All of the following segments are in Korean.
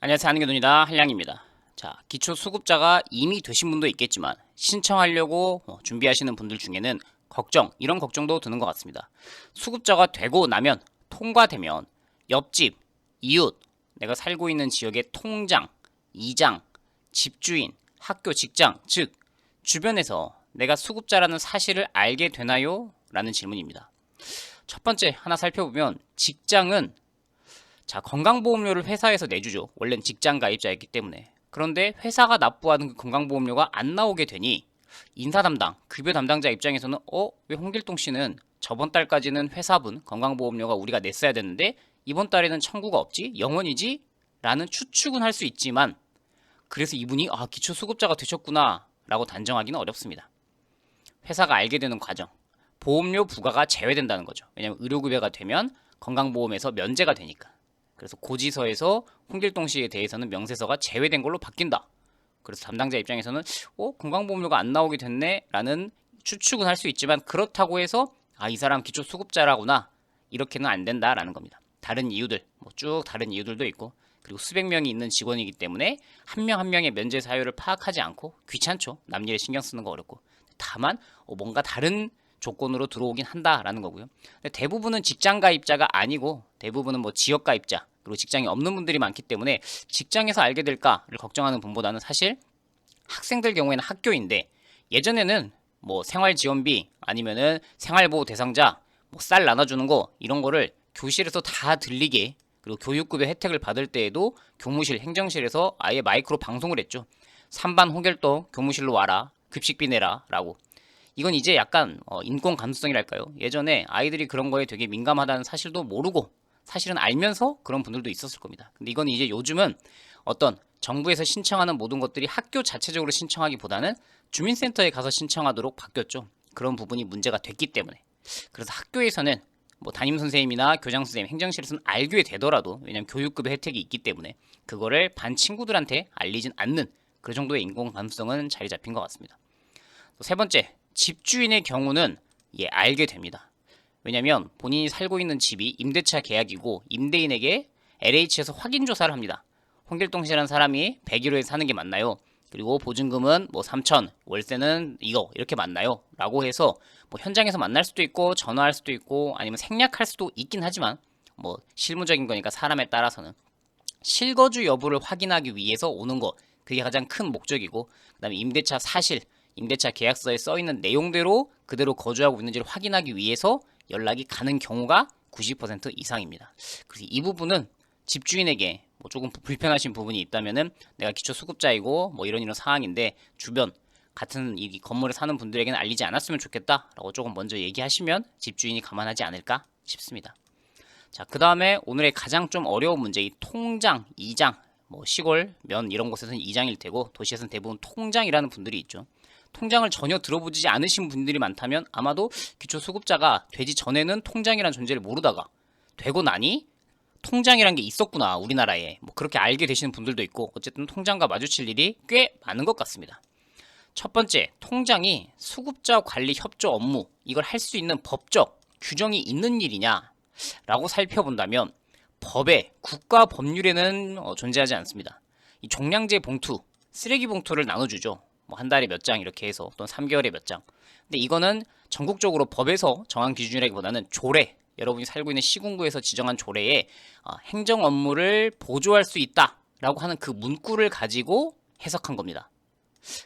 안녕하세요. 한경돈이다. 한량입니다. 자, 기초수급자가 이미 되신 분도 있겠지만 신청하려고 준비하시는 분들 중에는 이런 걱정도 드는 것 같습니다. 수급자가 되고 나면 통과되면 옆집, 이웃, 내가 살고 있는 지역의 통장, 이장, 집주인, 학교, 직장, 즉 주변에서 내가 수급자라는 사실을 알게 되나요? 라는 질문입니다. 첫 번째 하나 살펴보면 직장은 건강보험료를 회사에서 내주죠. 원래는 직장 가입자였기 때문에. 그런데 회사가 납부하는 그 건강보험료가 안 나오게 되니 인사 담당, 급여 담당자 입장에서는 왜 홍길동 씨는 저번 달까지는 회사분 건강보험료가 우리가 냈어야 되는데 이번 달에는 청구가 없지? 영원이지? 라는 추측은 할 수 있지만 그래서 이분이 기초수급자가 되셨구나 라고 단정하기는 어렵습니다. 회사가 알게 되는 과정, 보험료 부과가 제외된다는 거죠. 왜냐하면 의료급여가 되면 건강보험에서 면제가 되니까. 그래서 고지서에서 홍길동 씨에 대해서는 명세서가 제외된 걸로 바뀐다. 그래서 담당자 입장에서는 건강보험료가 안 나오게 됐네 라는 추측은 할 수 있지만 그렇다고 해서 이 사람 기초수급자라구나 이렇게는 안 된다라는 겁니다. 다른 이유들, 쭉 다른 이유들도 있고 그리고 수백 명이 있는 직원이기 때문에 한 명 한 명의 면제 사유를 파악하지 않고 귀찮죠. 남 일에 신경 쓰는 거 어렵고 다만 뭔가 다른 조건으로 들어오긴 한다라는 거고요. 근데 대부분은 직장 가입자가 아니고 대부분은 지역 가입자 그리고 직장이 없는 분들이 많기 때문에 직장에서 알게 될까를 걱정하는 분보다는 사실 학생들 경우에는 학교인데 예전에는 생활지원비 아니면은 생활보호 대상자 쌀 나눠주는 거 이런 거를 교실에서 다 들리게 그리고 교육급여 혜택을 받을 때에도 교무실 행정실에서 아예 마이크로 방송을 했죠. 3반 홍길동 교무실로 와라 급식비 내라 라고. 이건 이제 약간 인권 감수성이랄까요? 예전에 아이들이 그런 거에 되게 민감하다는 사실도 모르고 사실은 알면서 그런 분들도 있었을 겁니다. 근데 이건 이제 요즘은 어떤 정부에서 신청하는 모든 것들이 학교 자체적으로 신청하기보다는 주민센터에 가서 신청하도록 바뀌었죠. 그런 부분이 문제가 됐기 때문에. 그래서 학교에서는 담임 선생님이나 교장 선생님, 행정실에서는 알게 되더라도 왜냐면 교육급여 혜택이 있기 때문에 그거를 반 친구들한테 알리진 않는 그 정도의 인권 감수성은 자리 잡힌 것 같습니다. 세 번째, 집주인의 경우는 알게 됩니다. 왜냐면 본인이 살고 있는 집이 임대차 계약이고 임대인에게 LH에서 확인 조사를 합니다. 홍길동 씨라는 사람이 101호에 사는 게 맞나요? 그리고 보증금은 3천, 월세는 이렇게 맞나요? 라고 해서 현장에서 만날 수도 있고 전화할 수도 있고 아니면 생략할 수도 있긴 하지만 실무적인 거니까 사람에 따라서는 실거주 여부를 확인하기 위해서 오는 거 그게 가장 큰 목적이고 그다음에 임대차 사실 임대차 계약서에 써있는 내용대로 그대로 거주하고 있는지를 확인하기 위해서 연락이 가는 경우가 90% 이상입니다. 그래서 이 부분은 집주인에게 조금 불편하신 부분이 있다면은 내가 기초수급자이고 이런 상황인데 주변 같은 이 건물에 사는 분들에게는 알리지 않았으면 좋겠다라고 조금 먼저 얘기하시면 집주인이 감안하지 않을까 싶습니다. 자, 그 다음에 오늘의 가장 좀 어려운 문제, 이 통장, 이장, 시골, 면 이런 곳에서는 이장일 테고 도시에서는 대부분 통장이라는 분들이 있죠. 통장을 전혀 들어보지 않으신 분들이 많다면 아마도 기초수급자가 되기 전에는 통장이라는 존재를 모르다가 되고 나니 통장이란 게 있었구나 우리나라에 그렇게 알게 되시는 분들도 있고 어쨌든 통장과 마주칠 일이 꽤 많은 것 같습니다. 첫 번째, 통장이 수급자 관리 협조 업무 이걸 할 수 있는 법적 규정이 있는 일이냐 라고 살펴본다면 법에 국가 법률에는 존재하지 않습니다. 이 종량제 봉투, 쓰레기 봉투를 나눠주죠. 한 달에 몇 장 이렇게 해서 또는 3개월에 몇 장. 근데 이거는 전국적으로 법에서 정한 기준이라기보다는 조례, 여러분이 살고 있는 시군구에서 지정한 조례에 행정 업무를 보조할 수 있다라고 하는 그 문구를 가지고 해석한 겁니다.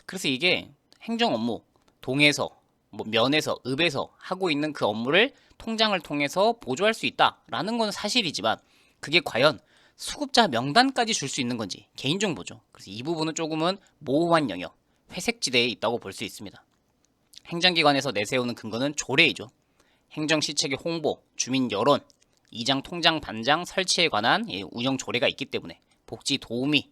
그래서 이게 행정 업무, 동에서, 면에서, 읍에서 하고 있는 그 업무를 통장을 통해서 보조할 수 있다라는 건 사실이지만 그게 과연 수급자 명단까지 줄 수 있는 건지 개인정보죠. 그래서 이 부분은 조금은 모호한 영역, 회색지대에 있다고 볼 수 있습니다. 행정기관에서 내세우는 근거는 조례이죠. 행정시책의 홍보, 주민 여론, 이장 통장 반장 설치에 관한 운영 조례가 있기 때문에 복지 도우미,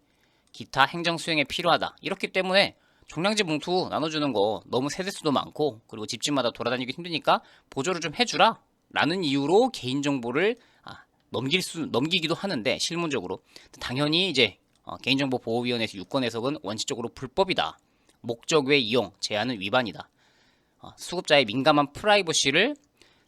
기타 행정 수행에 필요하다. 이렇기 때문에 종량제 봉투 나눠주는 거 너무 세대수도 많고 그리고 집집마다 돌아다니기 힘드니까 보조를 좀 해주라 라는 이유로 개인정보를 넘기기도 하는데 실무적으로 당연히 이제 개인정보보호위원회에서 유권 해석은 원칙적으로 불법이다. 목적 외 이용, 제한은 위반이다. 수급자의 민감한 프라이버시를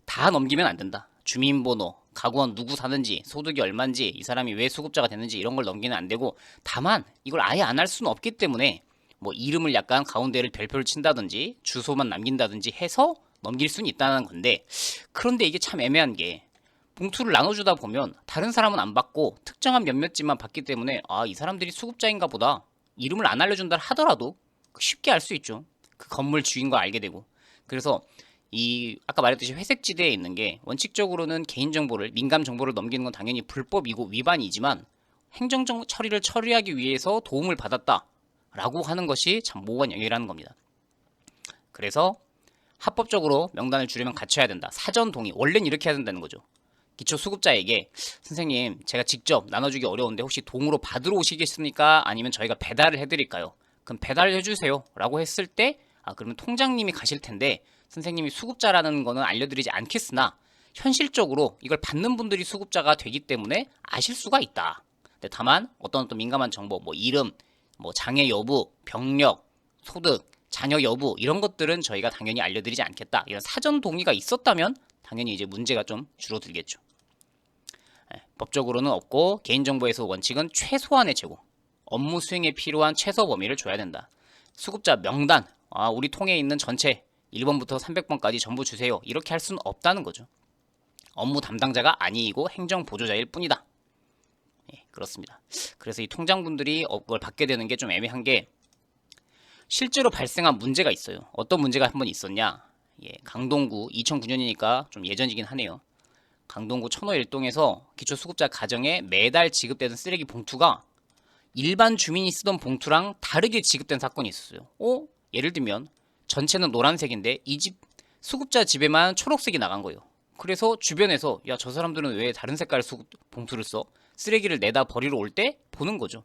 다 넘기면 안 된다. 주민번호, 가구원 누구 사는지, 소득이 얼마인지, 이 사람이 왜 수급자가 됐는지 이런 걸 넘기는 안 되고, 다만 이걸 아예 안 할 수는 없기 때문에 뭐 이름을 약간 가운데를 별표를 친다든지 주소만 남긴다든지 해서 넘길 수는 있다는 건데, 그런데 이게 참 애매한 게 봉투를 나눠주다 보면 다른 사람은 안 받고 특정한 몇몇집만 받기 때문에 이 사람들이 수급자인가 보다, 이름을 안 알려준다 하더라도 쉽게 알 수 있죠. 그 건물 주인 거 알게 되고. 그래서 이 아까 말했듯이 회색지대에 있는 게 원칙적으로는 개인정보를, 민감정보를 넘기는 건 당연히 불법이고 위반이지만 행정 처리를 처리하기 위해서 도움을 받았다 라고 하는 것이 참 모호한 영역이라는 겁니다. 그래서 합법적으로 명단을 주려면 갖춰야 된다. 사전 동의. 원래는 이렇게 해야 된다는 거죠. 기초수급자에게 선생님 제가 직접 나눠주기 어려운데 혹시 동으로 받으러 오시겠습니까? 아니면 저희가 배달을 해드릴까요? 그럼 배달을 해주세요 라고 했을 때 그러면 통장님이 가실 텐데 선생님이 수급자라는 거는 알려드리지 않겠으나 현실적으로 이걸 받는 분들이 수급자가 되기 때문에 아실 수가 있다. 근데 다만 어떤 민감한 정보, 뭐 이름, 뭐 장애 여부, 병력, 소득, 자녀 여부 이런 것들은 저희가 당연히 알려드리지 않겠다. 이런 사전 동의가 있었다면 당연히 이제 문제가 좀 줄어들겠죠. 법적으로는 없고 개인정보에서 원칙은 최소한의 제공, 업무 수행에 필요한 최소 범위를 줘야 된다. 수급자 명단, 우리 통에 있는 전체 1번부터 300번까지 전부 주세요. 이렇게 할 수는 없다는 거죠. 업무 담당자가 아니고 행정 보조자일 뿐이다. 그렇습니다. 그래서 이 통장분들이 그걸 받게 되는 게 좀 애매한 게 실제로 발생한 문제가 있어요. 어떤 문제가 한 번 있었냐? 강동구 2009년이니까 좀 예전이긴 하네요. 강동구 천호 1동에서 기초수급자 가정에 매달 지급되는 쓰레기 봉투가 일반 주민이 쓰던 봉투랑 다르게 지급된 사건이 있었어요. 예를 들면 전체는 노란색인데 이 집 수급자 집에만 초록색이 나간 거예요. 그래서 주변에서 야, 저 사람들은 왜 다른 색깔 봉투를 써? 쓰레기를 내다 버리러 올 때 보는 거죠.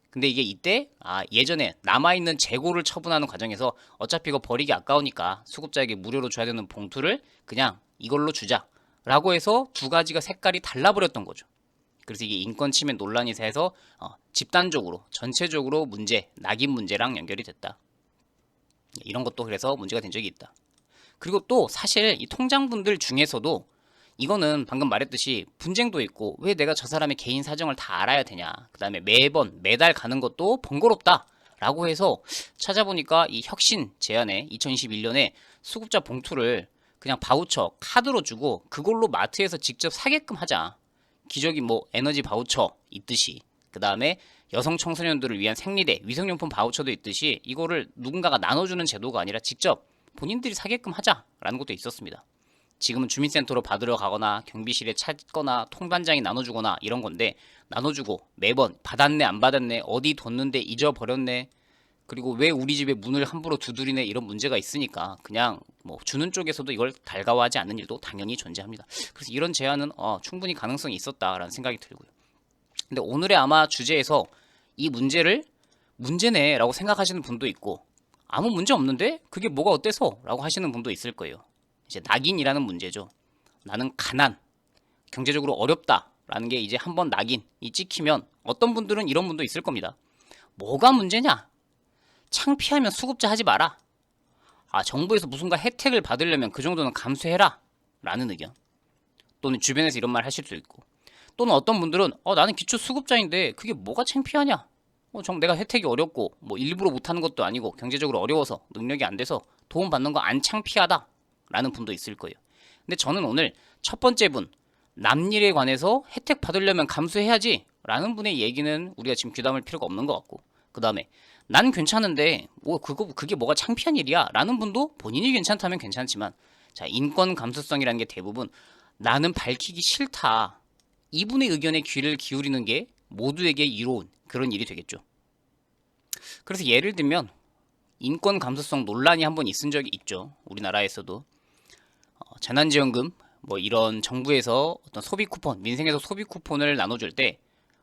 근데 이게 이때 예전에 남아있는 재고를 처분하는 과정에서 어차피 이거 버리기 아까우니까 수급자에게 무료로 줘야 되는 봉투를 그냥 이걸로 주자 라고 해서 두 가지가 색깔이 달라버렸던 거죠. 그래서 이게 인권 침해 논란이 돼서 집단적으로 전체적으로 낙인 문제랑 연결이 됐다. 이런 것도 그래서 문제가 된 적이 있다. 그리고 또 사실 이 통장분들 중에서도 이거는 방금 말했듯이 분쟁도 있고 왜 내가 저 사람의 개인 사정을 다 알아야 되냐, 그 다음에 매달 가는 것도 번거롭다 라고 해서 찾아보니까 이 혁신 제안에 2021년에 수급자 봉투를 그냥 바우처 카드로 주고 그걸로 마트에서 직접 사게끔 하자. 기저귀 뭐 에너지 바우처 있듯이, 그 다음에 여성 청소년들을 위한 생리대, 위생용품 바우처도 있듯이 이거를 누군가가 나눠주는 제도가 아니라 직접 본인들이 사게끔 하자라는 것도 있었습니다. 지금은 주민센터로 받으러 가거나 경비실에 찾거나 통반장이 나눠주거나 이런 건데, 나눠주고 매번 받았네 안 받았네, 어디 뒀는데 잊어버렸네, 그리고 왜 우리 집에 문을 함부로 두드리네, 이런 문제가 있으니까 그냥 뭐 주는 쪽에서도 이걸 달가워하지 않는 일도 당연히 존재합니다. 그래서 이런 제안은 충분히 가능성이 있었다라는 생각이 들고요. 근데 오늘의 아마 주제에서 이 문제를 문제네 라고 생각하시는 분도 있고, 아무 문제 없는데 그게 뭐가 어때서 라고 하시는 분도 있을 거예요. 이제 낙인이라는 문제죠. 나는 가난, 경제적으로 어렵다 라는 게 이제 한번 낙인이 찍히면 어떤 분들은 이런 분도 있을 겁니다. 뭐가 문제냐? 창피하면 수급자 하지 마라. 정부에서 무슨가 혜택을 받으려면 그 정도는 감수해라 라는 의견. 또는 주변에서 이런 말 하실 수 있고, 또는 어떤 분들은 나는 기초 수급자인데 그게 뭐가 창피하냐? 내가 혜택이 어렵고 뭐 일부러 못하는 것도 아니고 경제적으로 어려워서 능력이 안 돼서 도움 받는 거 안 창피하다 라는 분도 있을 거예요. 근데 저는 오늘 첫 번째 분, 남일에 관해서 혜택 받으려면 감수해야지 라는 분의 얘기는 우리가 지금 귀담을 필요가 없는 것 같고, 그 다음에 난 괜찮은데 그게 뭐가 창피한 일이야 라는 분도 본인이 괜찮다면 괜찮지만, 자, 인권 감수성이라는 게 대부분 나는 밝히기 싫다, 이분의 의견에 귀를 기울이는 게 모두에게 이로운 그런 일이 되겠죠. 그래서 예를 들면 인권 감수성 논란이 한번 있은 적이 있죠. 우리나라에서도 재난지원금 뭐 이런 정부에서 어떤 소비 쿠폰, 민생에서 소비 쿠폰을 나눠줄 때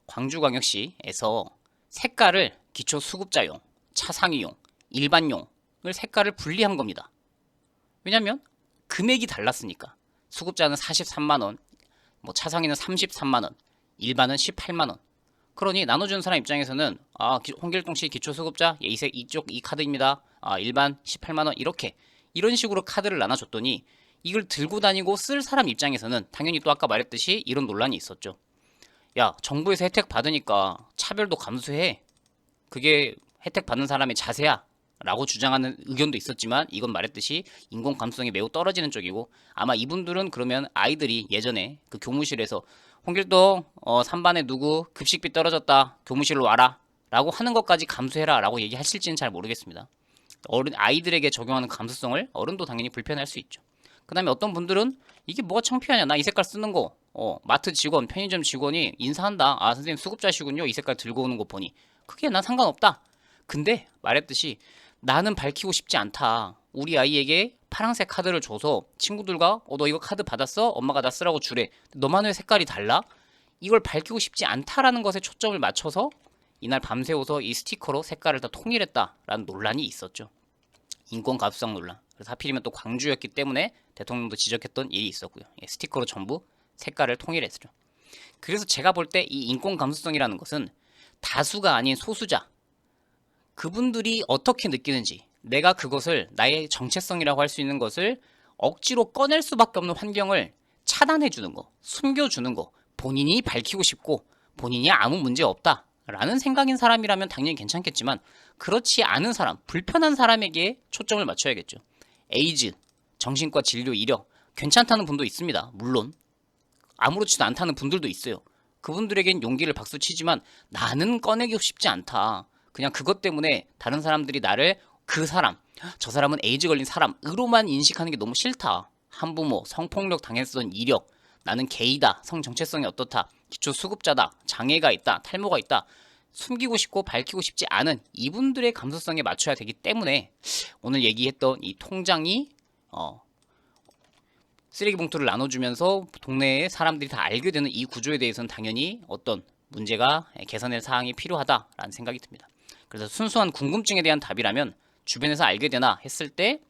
광주광역시에서 색깔을 기초 수급자용, 차상위용, 일반용을 색깔을 분리한 겁니다. 왜냐면 금액이 달랐으니까. 수급자는 43만 원, 뭐 차상위는 33만 원, 일반은 18만 원. 그러니 나눠주는 사람 입장에서는 홍길동씨 기초수급자 이쪽 이 카드입니다. 일반 18만 원, 이런 식으로 카드를 나눠줬더니 이걸 들고 다니고 쓸 사람 입장에서는 당연히 또 아까 말했듯이 이런 논란이 있었죠. 야, 정부에서 혜택 받으니까 차별도 감수해. 그게 혜택 받는 사람의 자세야. 라고 주장하는 의견도 있었지만 이건 말했듯이 인권 감수성이 매우 떨어지는 쪽이고 아마 이분들은 그러면 아이들이 예전에 그 교무실에서 홍길동 3반에 누구 급식비 떨어졌다. 교무실로 와라. 라고 하는 것까지 감수해라. 라고 얘기하실지는 잘 모르겠습니다. 아이들에게 적용하는 감수성을 어른도 당연히 불편할 수 있죠. 그 다음에 어떤 분들은 이게 뭐가 창피하냐. 나 이 색깔 쓰는 거. 마트 직원, 편의점 직원이 인사한다. 아, 선생님 수급자시군요. 이 색깔 들고 오는 거 보니. 그게 난 상관없다. 근데 말했듯이 나는 밝히고 싶지 않다. 우리 아이에게 파란색 카드를 줘서 친구들과 너 이거 카드 받았어? 엄마가 나 쓰라고 주래. 너만 왜 색깔이 달라? 이걸 밝히고 싶지 않다라는 것에 초점을 맞춰서 이날 밤새워서 이 스티커로 색깔을 다 통일했다라는 논란이 있었죠. 인권 감수성 논란. 그래서 하필이면 또 광주였기 때문에 대통령도 지적했던 일이 있었고요. 스티커로 전부 색깔을 통일했죠. 그래서 제가 볼 때 이 인권 감수성이라는 것은 다수가 아닌 소수자, 그분들이 어떻게 느끼는지, 내가 그것을 나의 정체성이라고 할 수 있는 것을 억지로 꺼낼 수밖에 없는 환경을 차단해 주는 거, 숨겨 주는 거, 본인이 밝히고 싶고 본인이 아무 문제 없다 라는 생각인 사람이라면 당연히 괜찮겠지만 그렇지 않은 사람, 불편한 사람에게 초점을 맞춰야겠죠. 에이즈, 정신과 진료 이력 괜찮다는 분도 있습니다. 물론 아무렇지도 않다는 분들도 있어요. 그분들에겐 용기를 박수 치지만 나는 꺼내기 쉽지 않다. 그냥 그것 때문에 다른 사람들이 나를 그 사람, 저 사람은 에이즈 걸린 사람으로만 인식하는 게 너무 싫다. 한부모, 성폭력 당했던 이력, 나는 게이다, 성정체성이 어떻다, 기초수급자다, 장애가 있다, 탈모가 있다. 숨기고 싶고 밝히고 싶지 않은 이분들의 감수성에 맞춰야 되기 때문에 오늘 얘기했던 이 통장이 쓰레기 봉투를 나눠주면서 동네에 사람들이 다 알게 되는 이 구조에 대해서는 당연히 어떤 문제가 개선될 사항이 필요하다라는 생각이 듭니다. 그래서 순수한 궁금증에 대한 답이라면 주변에서 알게 되나 했을 때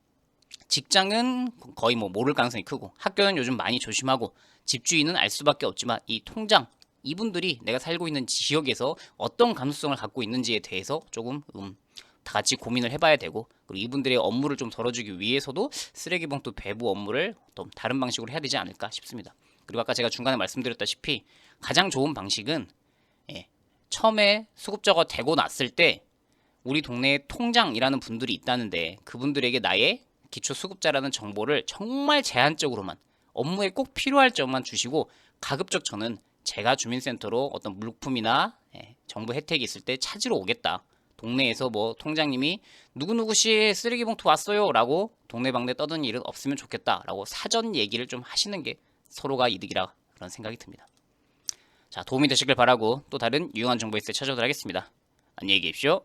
직장은 거의 뭐 모를 가능성이 크고 학교는 요즘 많이 조심하고 집주인은 알 수밖에 없지만 이 통장 이분들이 내가 살고 있는 지역에서 어떤 감수성을 갖고 있는지에 대해서 조금 다 같이 고민을 해봐야 되고 그리고 이분들의 업무를 좀 덜어주기 위해서도 쓰레기 봉투 배부 업무를 또 다른 방식으로 해야 되지 않을까 싶습니다. 그리고 아까 제가 중간에 말씀드렸다시피 가장 좋은 방식은 처음에 수급자가 되고 났을 때 우리 동네에 통장이라는 분들이 있다는데 그분들에게 나의 기초수급자라는 정보를 정말 제한적으로만 업무에 꼭 필요할 점만 주시고 가급적 저는 제가 주민센터로 어떤 물품이나 정부 혜택이 있을 때 찾으러 오겠다. 동네에서 뭐 통장님이 누구누구씨 쓰레기 봉투 왔어요 라고 동네방네 떠드는 일은 없으면 좋겠다 라고 사전 얘기를 좀 하시는 게 서로가 이득이라 그런 생각이 듭니다. 자, 도움이 되시길 바라고 또 다른 유용한 정보 있을 때 찾아오도록 하겠습니다. 안녕히 계십시오.